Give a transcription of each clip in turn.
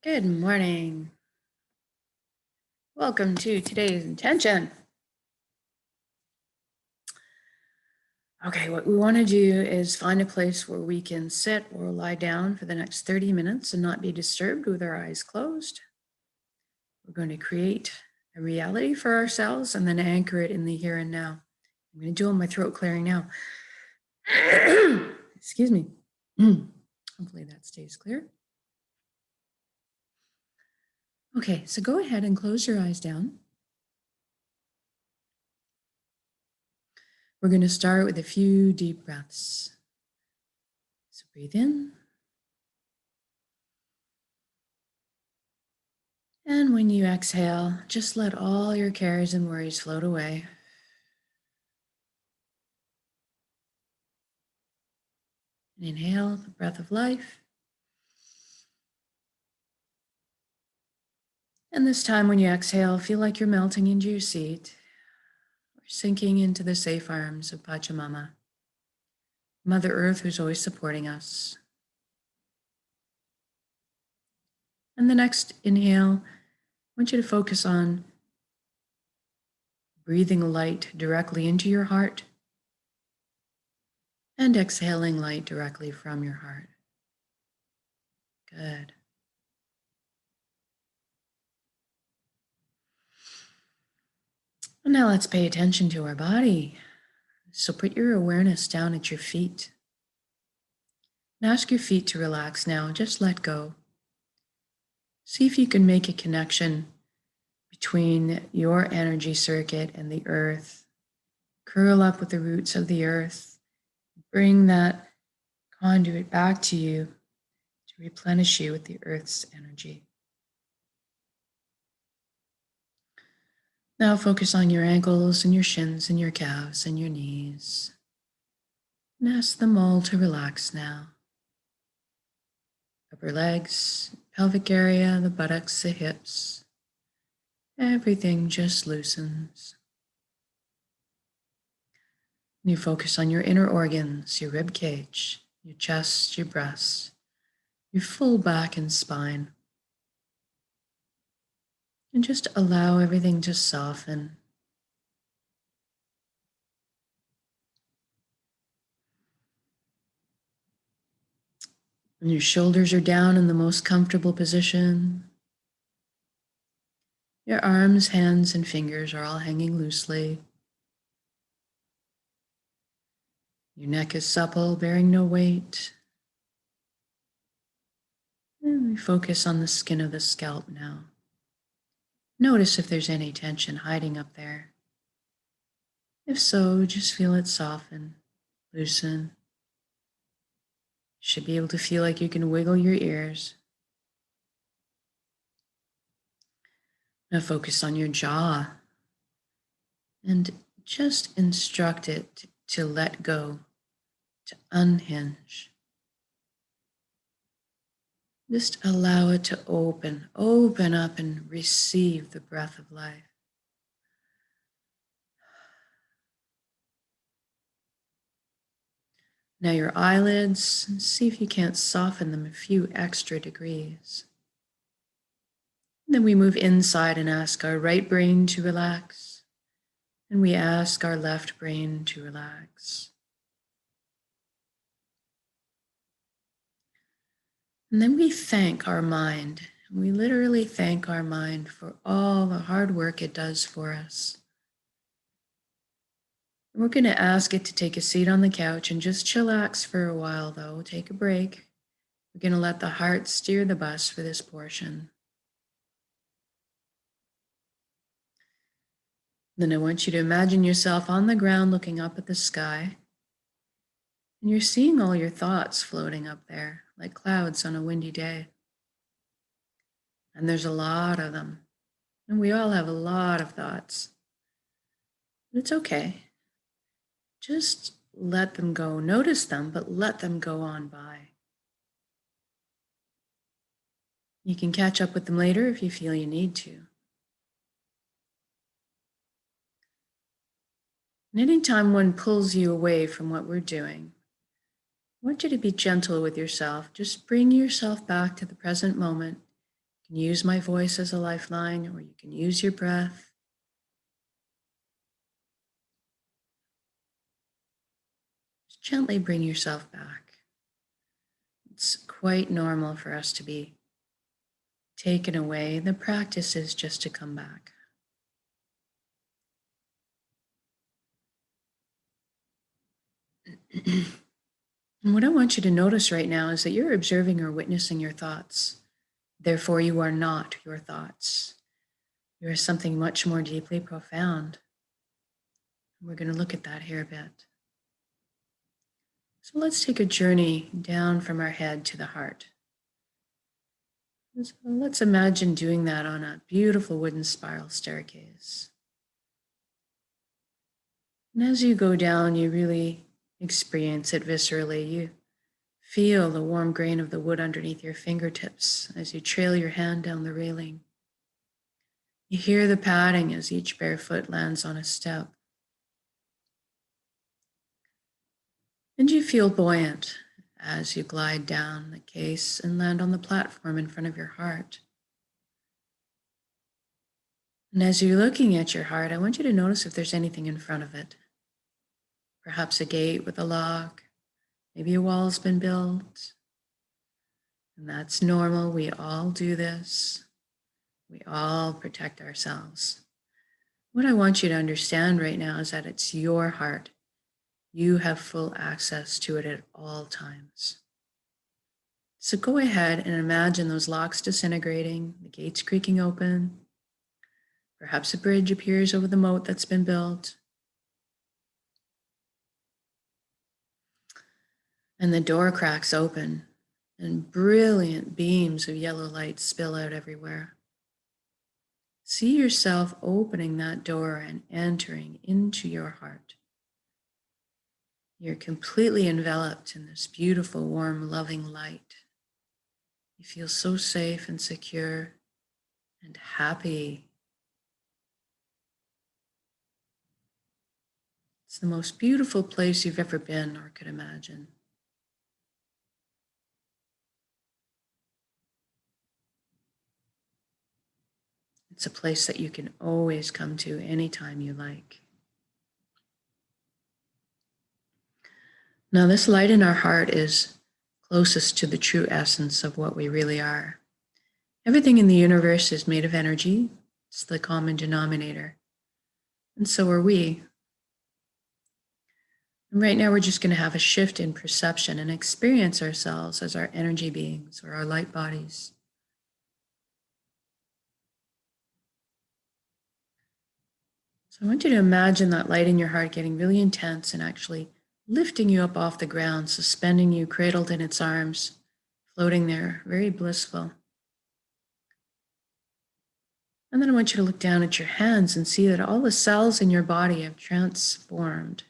Good morning. Welcome to today's intention. Okay, what we want to do is find a place where we can sit or lie down for the next 30 minutes and not be disturbed with our eyes closed. We're going to create a reality for ourselves and then anchor it in the here and now. I'm going to do my throat clearing now. Excuse me. Hopefully that stays clear. Okay, so go ahead and close your eyes down. We're going to start with a few deep breaths. So breathe in. And when you exhale, just let all your cares and worries float away. And inhale the breath of life. And this time when you exhale, feel like you're melting into your seat or sinking into the safe arms of Pachamama, Mother Earth who's always supporting us. And the next inhale, I want you to focus on breathing light directly into your heart and exhaling light directly from your heart. Good. And now let's pay attention to our body. So put your awareness down at your feet. And ask your feet to relax now. Just let go. See if you can make a connection between your energy circuit and the earth. Curl up with the roots of the earth. Bring that conduit back to you to replenish you with the earth's energy. Now focus on your ankles and your shins and your calves and your knees. And ask them all to relax now. Upper legs, pelvic area, the buttocks, the hips. Everything just loosens. You focus on your inner organs, your rib cage, your chest, your breasts, your full back and spine. And just allow everything to soften. And your shoulders are down in the most comfortable position. Your arms, hands, and fingers are all hanging loosely. Your neck is supple, bearing no weight. And we focus on the skin of the scalp now. Notice if there's any tension hiding up there. If so, just feel it soften, loosen. You should be able to feel like you can wiggle your ears. Now focus on your jaw and just instruct it to let go, to unhinge. Just allow it to open up and receive the breath of life. Now your eyelids, see if you can't soften them a few extra degrees. And then we move inside and ask our right brain to relax. And we ask our left brain to relax. And then we thank our mind. We literally thank our mind for all the hard work it does for us. And we're going to ask it to take a seat on the couch and just chillax for a while, though. Take a break. We're going to let the heart steer the bus for this portion. Then I want you to imagine yourself on the ground looking up at the sky. And you're seeing all your thoughts floating up there, like clouds on a windy day. And there's a lot of them. And we all have a lot of thoughts. But it's okay. Just let them go. Notice them, but let them go on by. You can catch up with them later if you feel you need to. And anytime one pulls you away from what we're doing, I want you to be gentle with yourself. Just bring yourself back to the present moment. You can use my voice as a lifeline, or you can use your breath. Just gently bring yourself back. It's quite normal for us to be taken away. The practice is just to come back. And what I want you to notice right now is that you're observing or witnessing your thoughts. Therefore, you are not your thoughts. You are something much more deeply profound. We're going to look at that here a bit. So let's take a journey down from our head to the heart. So let's imagine doing that on a beautiful wooden spiral staircase. And as you go down, you really experience it viscerally. You feel the warm grain of the wood underneath your fingertips as you trail your hand down the railing. You hear the padding as each bare foot lands on a step. And you feel buoyant as you glide down the case and land on the platform in front of your heart. And as you're looking at your heart, I want you to notice if there's anything in front of it. Perhaps a gate with a lock, maybe a wall's been built. And that's normal. We all do this. We all protect ourselves. What I want you to understand right now is that it's your heart. You have full access to it at all times. So go ahead and imagine those locks disintegrating, the gates creaking open. Perhaps a bridge appears over the moat that's been built. And the door cracks open and brilliant beams of yellow light spill out everywhere. See yourself opening that door and entering into your heart. You're completely enveloped in this beautiful, warm, loving light. You feel so safe and secure and happy. It's the most beautiful place you've ever been or could imagine. It's a place that you can always come to anytime you like. Now, this light in our heart is closest to the true essence of what we really are. Everything in the universe is made of energy. It's the common denominator. And so are we. And right now, we're just going to have a shift in perception and experience ourselves as our energy beings or our light bodies. So I want you to imagine that light in your heart getting really intense and actually lifting you up off the ground, suspending you, cradled in its arms, floating there, very blissful. And then I want you to look down at your hands and see that all the cells in your body have transformed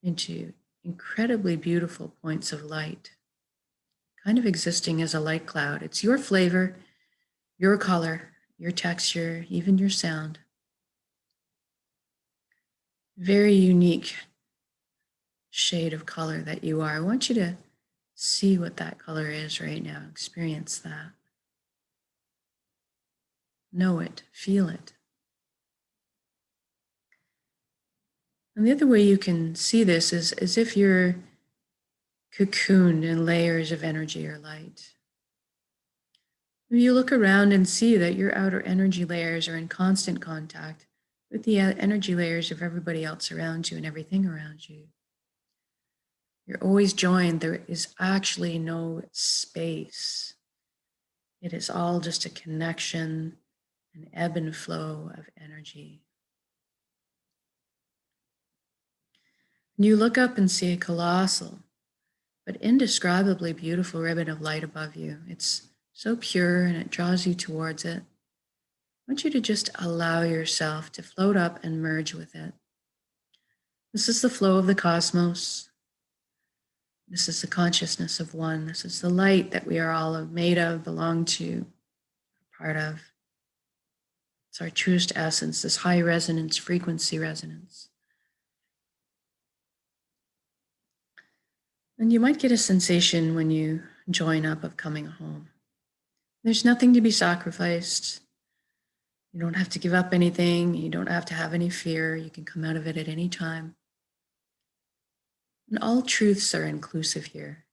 into incredibly beautiful points of light, kind of existing as a light cloud. It's your flavor, your color, your texture, even your sound. Very unique shade of color that you are. I want you to see what that color is right now. Experience that. Know it, feel it. And the other way you can see this is as if you're cocooned in layers of energy or light. You look around and see that your outer energy layers are in constant contact with the energy layers of everybody else around you and everything around you. You're always joined. There is actually no space. It is all just a connection, an ebb and flow of energy. You look up and see a colossal but indescribably beautiful ribbon of light above you. It's so pure and it draws you towards it. I want you to just allow yourself to float up and merge with it. This is the flow of the cosmos. This is the consciousness of one. This is the light that we are all made of, belong to, part of. It's our truest essence, this high resonance, frequency resonance. And you might get a sensation when you join up of coming home. There's nothing to be sacrificed. You don't have to give up anything. You don't have to have any fear. You can come out of it at any time. And all truths are inclusive here.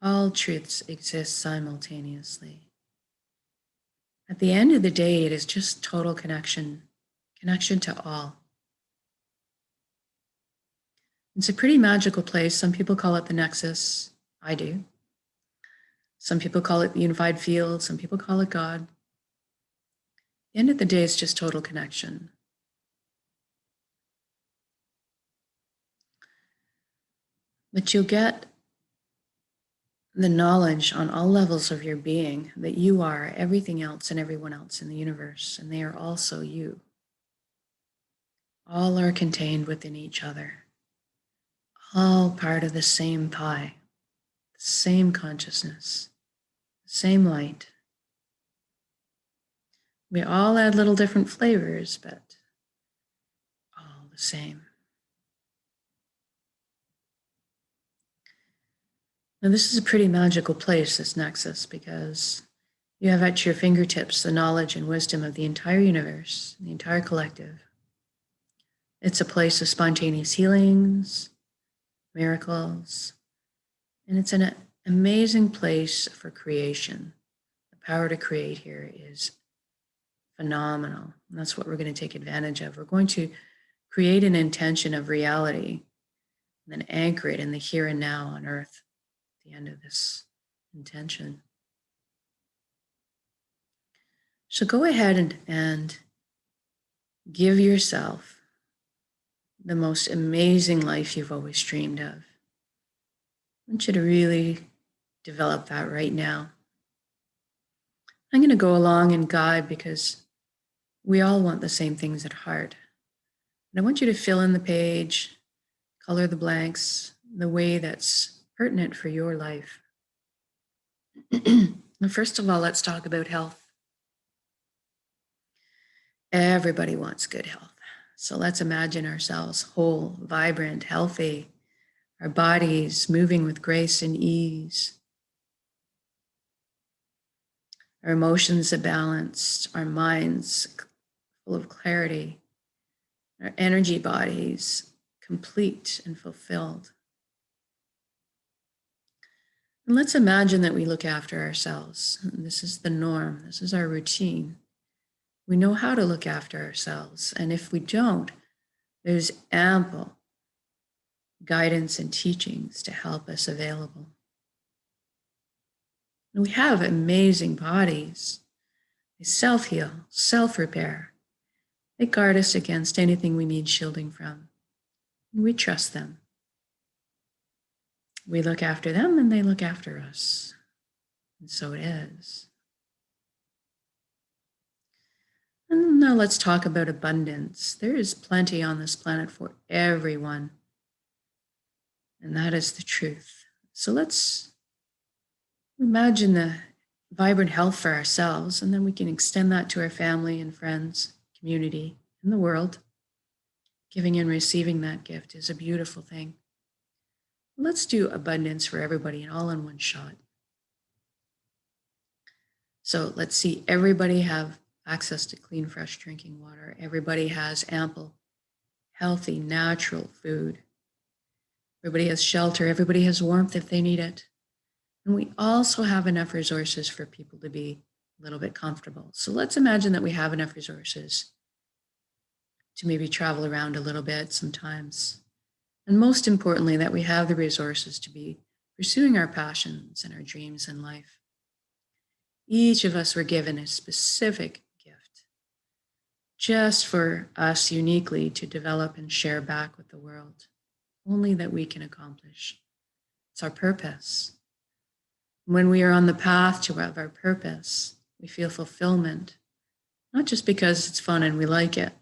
All truths exist simultaneously. At the end of the day, it is just total connection to all. It's a pretty magical place. Some people call it the Nexus. I do. Some people call it the unified field. Some people call it God. At the end of the day, it's just total connection. But you'll get the knowledge on all levels of your being that you are everything else and everyone else in the universe, and they are also you. All are contained within each other, all part of the same pie, the same consciousness, the same light. We all add little different flavors, but all the same. Now, this is a pretty magical place, this Nexus, because you have at your fingertips the knowledge and wisdom of the entire universe, the entire collective. It's a place of spontaneous healings, miracles, and it's an amazing place for creation. The power to create here is phenomenal, and that's what we're going to take advantage of. We're going to create an intention of reality and then anchor it in the here and now on Earth at the end of this intention. So go ahead and give yourself the most amazing life you've always dreamed of. I want you to really develop that right now. I'm going to go along and guide because we all want the same things at heart. And I want you to fill in the page, color the blanks, the way that's pertinent for your life. First of all, let's talk about health. Everybody wants good health. So let's imagine ourselves whole, vibrant, healthy, our bodies moving with grace and ease, our emotions are balanced, our minds full of clarity, our energy bodies complete and fulfilled. And let's imagine that we look after ourselves. This is the norm. This is our routine. We know how to look after ourselves. And if we don't, there's ample guidance and teachings to help us available. And we have amazing bodies. They self-heal, self-repair. They guard us against anything we need shielding from. And we trust them. We look after them and they look after us. And so it is. And now let's talk about abundance. There is plenty on this planet for everyone. And that is the truth. So let's imagine the vibrant health for ourselves, and then we can extend that to our family and friends, community, and the world. Giving and receiving that gift is a beautiful thing. Let's do abundance for everybody and all in one shot. So let's see, everybody have access to clean, fresh drinking water. Everybody has ample, healthy, natural food. Everybody has shelter. Everybody has warmth if they need it. And we also have enough resources for people to be a little bit comfortable. So let's imagine that we have enough resources to maybe travel around a little bit sometimes. And most importantly, that we have the resources to be pursuing our passions and our dreams in life. Each of us were given a specific gift just for us uniquely to develop and share back with the world, only that we can accomplish. It's our purpose. When we are on the path to our purpose, we feel fulfillment, not just because it's fun and we like it,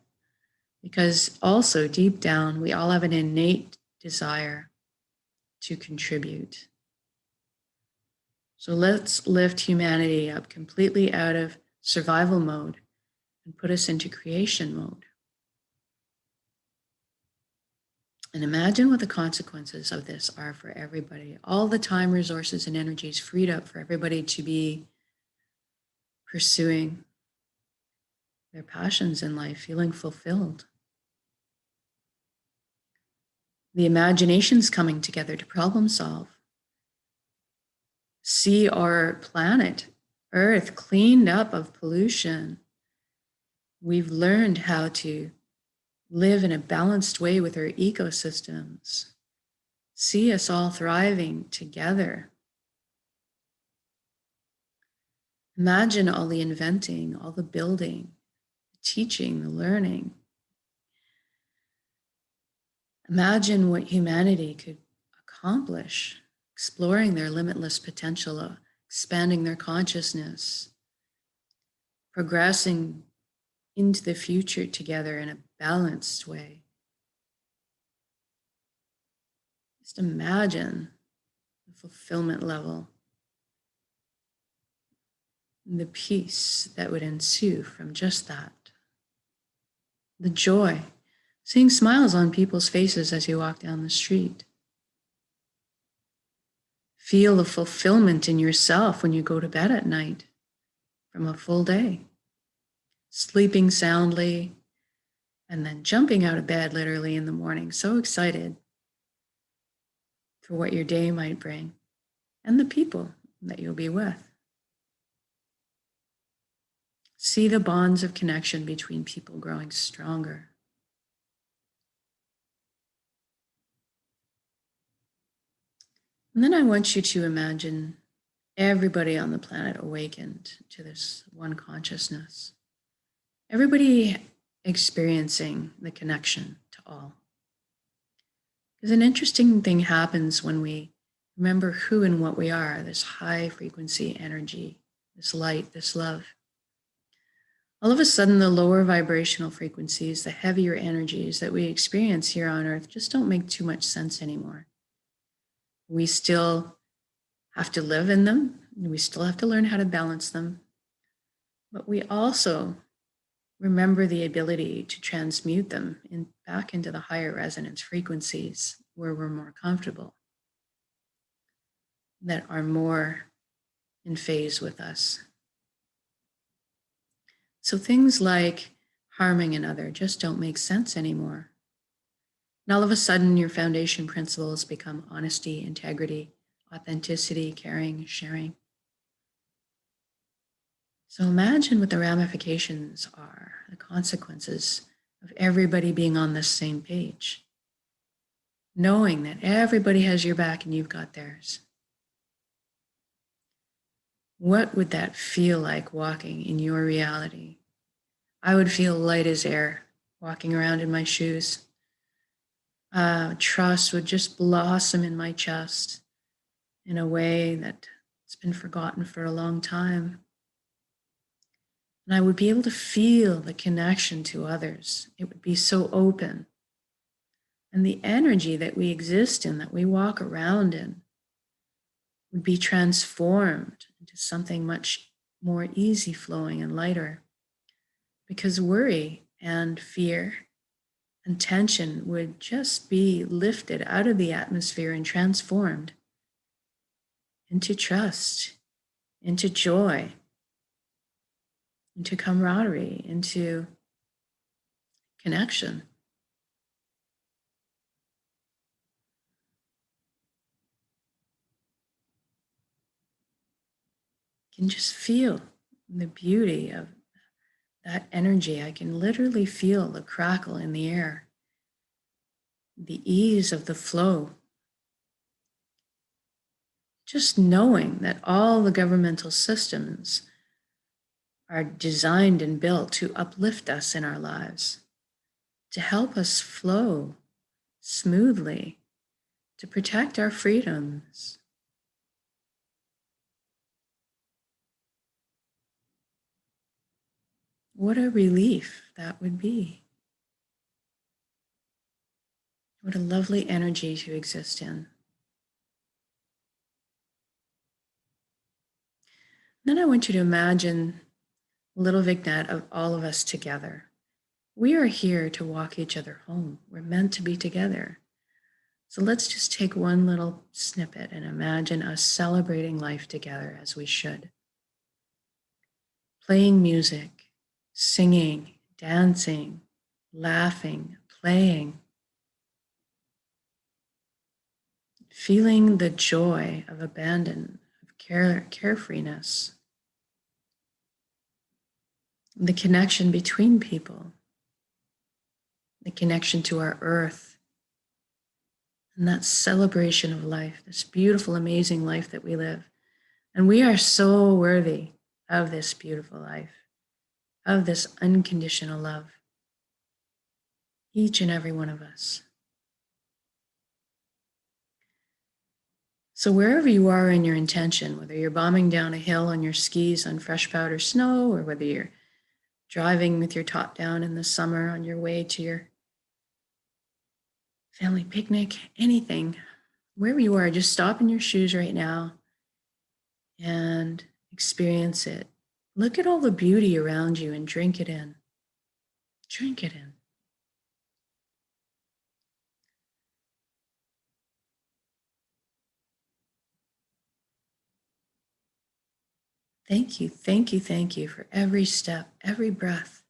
because also deep down, we all have an innate desire to contribute. So let's lift humanity up completely out of survival mode and put us into creation mode. And imagine what the consequences of this are for everybody. All the time, resources, and energies freed up for everybody to be pursuing their passions in life, feeling fulfilled. The imagination's coming together to problem solve. See our planet, Earth, cleaned up of pollution. We've learned how to live in a balanced way with our ecosystems. See us all thriving together. Imagine all the inventing, all the building, the teaching, the learning. Imagine what humanity could accomplish, exploring their limitless potential, expanding their consciousness, progressing into the future together in a balanced way. Just imagine the fulfillment level, the peace that would ensue from just that. The joy, seeing smiles on people's faces as you walk down the street. Feel the fulfillment in yourself when you go to bed at night from a full day. Sleeping soundly, and then jumping out of bed literally in the morning, so excited for what your day might bring and the people that you'll be with. See the bonds of connection between people growing stronger. And then I want you to imagine everybody on the planet awakened to this one consciousness. Everybody experiencing the connection to all. Because an interesting thing happens when we remember who and what we are, this high frequency energy, this light, this love. All of a sudden, the lower vibrational frequencies, the heavier energies that we experience here on Earth just don't make too much sense anymore. We still have to live in them, and we still have to learn how to balance them. But we also remember the ability to transmute them back into the higher resonance frequencies where we're more comfortable, that are more in phase with us. So things like harming another just don't make sense anymore. And all of a sudden, your foundation principles become honesty, integrity, authenticity, caring, sharing. So imagine what the ramifications are, the consequences of everybody being on the same page, knowing that everybody has your back and you've got theirs. What would that feel like walking in your reality? I would feel light as air walking around in my shoes. Trust would just blossom in my chest in a way that's been forgotten for a long time. And I would be able to feel the connection to others. It would be so open. And the energy that we exist in, that we walk around in, would be transformed into something much more easy flowing and lighter. Because worry and fear and tension would just be lifted out of the atmosphere and transformed into trust, into joy, into camaraderie, into connection. You can just feel the beauty of that energy. I can literally feel the crackle in the air, the ease of the flow. Just knowing that all the governmental systems are designed and built to uplift us in our lives, to help us flow smoothly, to protect our freedoms. What a relief that would be. What a lovely energy to exist in. Then I want you to imagine a little vignette of all of us together. We are here to walk each other home. We're meant to be together. So let's just take one little snippet and imagine us celebrating life together as we should. Playing music, singing, dancing, laughing, playing. Feeling the joy of abandon, of carefreeness. The connection between people. The connection to our earth. And that celebration of life, this beautiful, amazing life that we live. And we are so worthy of this beautiful life, of this unconditional love. Each and every one of us. So wherever you are in your intention, whether you're bombing down a hill on your skis on fresh powder snow, or whether you're driving with your top down in the summer on your way to your family picnic, anything, wherever you are, just stop in your shoes right now and experience it. Look at all the beauty around you and drink it in. Drink it in. Thank you, thank you, thank you for every step, every breath.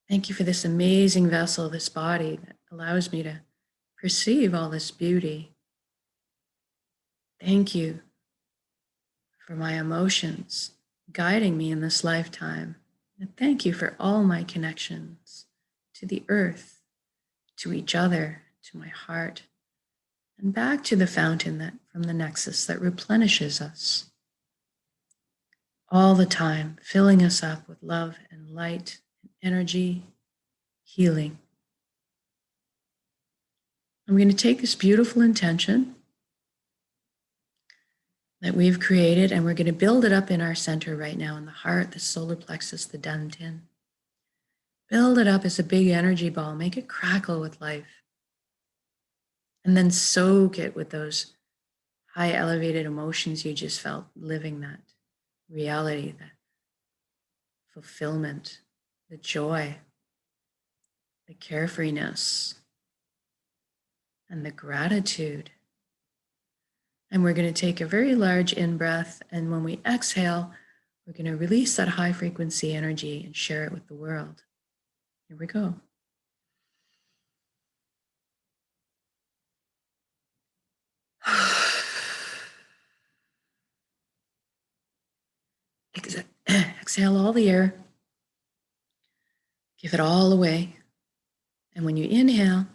Thank you for this amazing vessel, this body that allows me to perceive all this beauty. Thank you for my emotions guiding me in this lifetime. And thank you for all my connections to the earth, to each other, to my heart, and back to the fountain that from the nexus that replenishes us all the time, filling us up with love and light and energy, healing. I'm going to take this beautiful intention that we've created, and we're going to build it up in our center right now, in the heart, the solar plexus, the dantian. Build it up as a big energy ball, make it crackle with life, and then soak it with those high elevated emotions you just felt, living that reality, the fulfillment, the joy, the carefreeness, and the gratitude. And we're going to take a very large in-breath, and when we exhale, we're going to release that high frequency energy and share it with the world. Here we go. Exhale all the air. Give it all away. And when you inhale,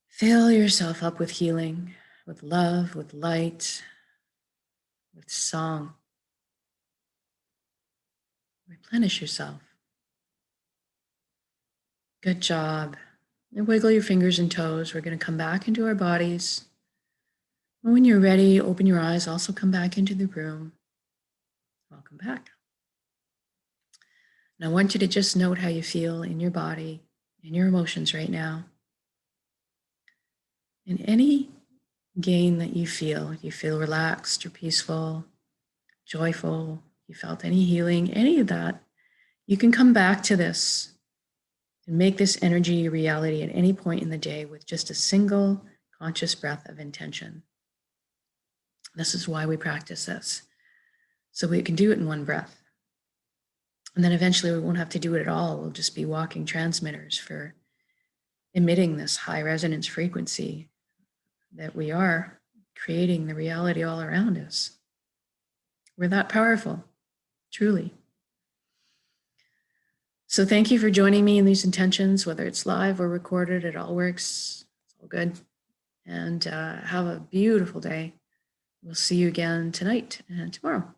fill yourself up with healing, with love, with light, with song. Replenish yourself. Good job. And wiggle your fingers and toes. We're going to come back into our bodies. And when you're ready, open your eyes. Also come back into the room. Welcome back. And I want you to just note how you feel in your body, in your emotions right now. And any gain that you feel relaxed or peaceful, joyful, you felt any healing, any of that, you can come back to this and make this energy a reality at any point in the day with just a single conscious breath of intention. This is why we practice this. So we can do it in one breath. And then eventually we won't have to do it at all. We'll just be walking transmitters for emitting this high resonance frequency that we are creating the reality all around us. We're that powerful, truly. So thank you for joining me in these intentions, whether it's live or recorded, it all works. It's all good. And have a beautiful day. We'll see you again tonight and tomorrow.